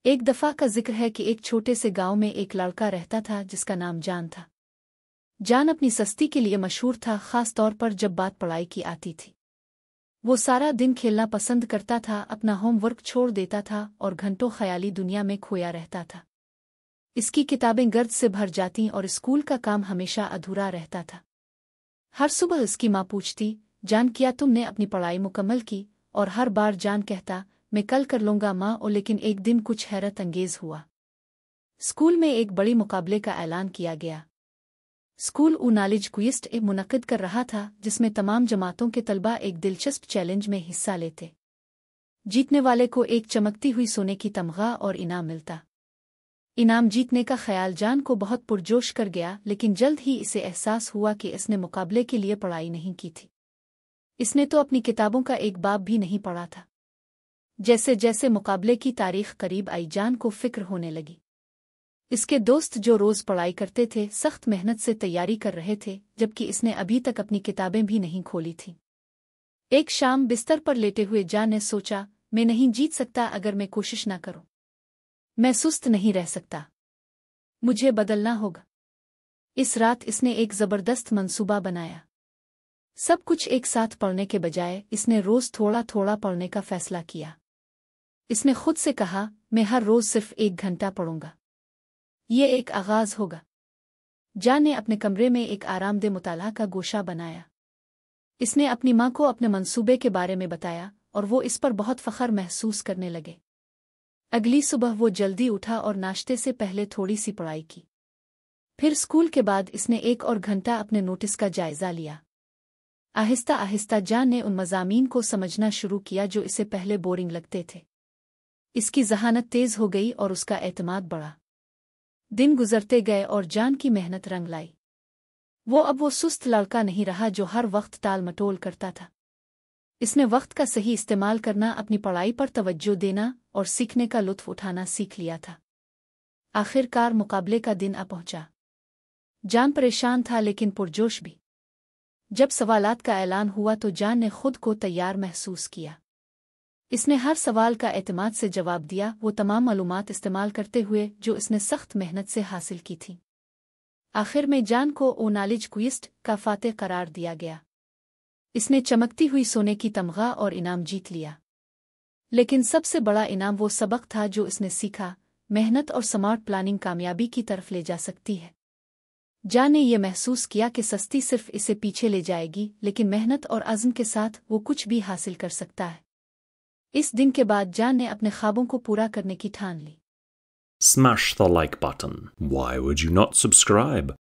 एक दफ़ा का जिक्र है कि एक छोटे से गांव में एक लड़का रहता था जिसका नाम जान था। जान अपनी सस्ती के लिए मशहूर था, ख़ास तौर पर जब बात पढ़ाई की आती थी। वो सारा दिन खेलना पसंद करता था, अपना होमवर्क छोड़ देता था और घंटों ख़याली दुनिया में खोया रहता था। इसकी किताबें गर्द से भर जातीं और स्कूल का काम हमेशा अधूरा रहता था। हर सुबह इसकी माँ पूछती, जान क्या तुमने अपनी पढ़ाई मुकम्मल की? और हर बार जान कहता, मैं कल कर लूँगा माँ। और लेकिन एक दिन कुछ हैरत अंगेज़ हुआ। स्कूल में एक बड़ी मुकाबले का ऐलान किया गया। स्कूल नॉलेज क्विज़ मुनक़िद कर रहा था, जिसमें तमाम जमातों के तलबा एक दिलचस्प चैलेंज में हिस्सा लेते। जीतने वाले को एक चमकती हुई सोने की तमगा और इनाम मिलता। इनाम जीतने का ख्याल जान को बहुत पुरजोश कर गया, लेकिन जल्द ही इसे एहसास हुआ कि इसने मुकाबले के लिए पढ़ाई नहीं की थी। इसने तो अपनी किताबों का एक बाब भी नहीं पढ़ा था। जैसे जैसे मुकाबले की तारीख करीब आई, जान को फिक्र होने लगी। इसके दोस्त जो रोज़ पढ़ाई करते थे, सख्त मेहनत से तैयारी कर रहे थे, जबकि इसने अभी तक अपनी किताबें भी नहीं खोली थीं। एक शाम बिस्तर पर लेटे हुए जान ने सोचा, मैं नहीं जीत सकता अगर मैं कोशिश ना करूं। मैं सुस्त नहीं रह सकता, मुझे बदलना होगा। इस रात इसने एक ज़बरदस्त मंसूबा बनाया। सब कुछ एक साथ पढ़ने के बजाय इसने रोज़ थोड़ा थोड़ा पढ़ने का फैसला किया। इसने खुद से कहा, मैं हर रोज़ सिर्फ 1 घंटा पढ़ूंगा। ये एक आगाज़ होगा। जान ने अपने कमरे में एक आरामदेह मुताला का गोशा बनाया। इसने अपनी माँ को अपने मंसूबे के बारे में बताया और वो इस पर बहुत फ़ख्र महसूस करने लगे। अगली सुबह वो जल्दी उठा और नाश्ते से पहले थोड़ी सी पढ़ाई की। फिर स्कूल के बाद इसने 1 और घंटा अपने नोटिस का जायज़ा लिया। आहिस्ता आहिस्ता जान ने उन मज़ामीन को समझना शुरू किया जो इसे पहले बोरिंग लगते थे। इसकी ज़हानत तेज़ हो गई और उसका एतमाद बढ़ा। दिन गुजरते गए और जान की मेहनत रंग लाई। वो सुस्त लड़का नहीं रहा जो हर वक्त टाल मटोल करता था। इसने वक्त का सही इस्तेमाल करना, अपनी पढ़ाई पर तवज्जो देना और सीखने का लुत्फ़ उठाना सीख लिया था। आखिरकार मुकाबले का दिन आ पहुंचा। जान परेशान था लेकिन पुरजोश भी। जब सवालात का ऐलान हुआ तो जान ने खुद को तैयार महसूस किया। इसने हर सवाल का एतमाद से जवाब दिया, वो तमाम मालूमात इस्तेमाल करते हुए जो इसने सख्त मेहनत से हासिल की थी। आखिर में जान को नॉलेज क्विज़ का फातेह करार दिया गया। इसने चमकती हुई सोने की तमगा और इनाम जीत लिया। लेकिन सबसे बड़ा इनाम वो सबक था जो इसने सीखा, मेहनत और स्मार्ट प्लानिंग कामयाबी की तरफ ले जा सकती है। जान ने यह महसूस किया कि सस्ती सिर्फ इसे पीछे ले जाएगी, लेकिन मेहनत और अज़्म के साथ वो कुछ भी हासिल कर सकता है। इस दिन के बाद जान ने अपने ख्वाबों को पूरा करने की ठान ली। Smash the like button. Why would you not subscribe?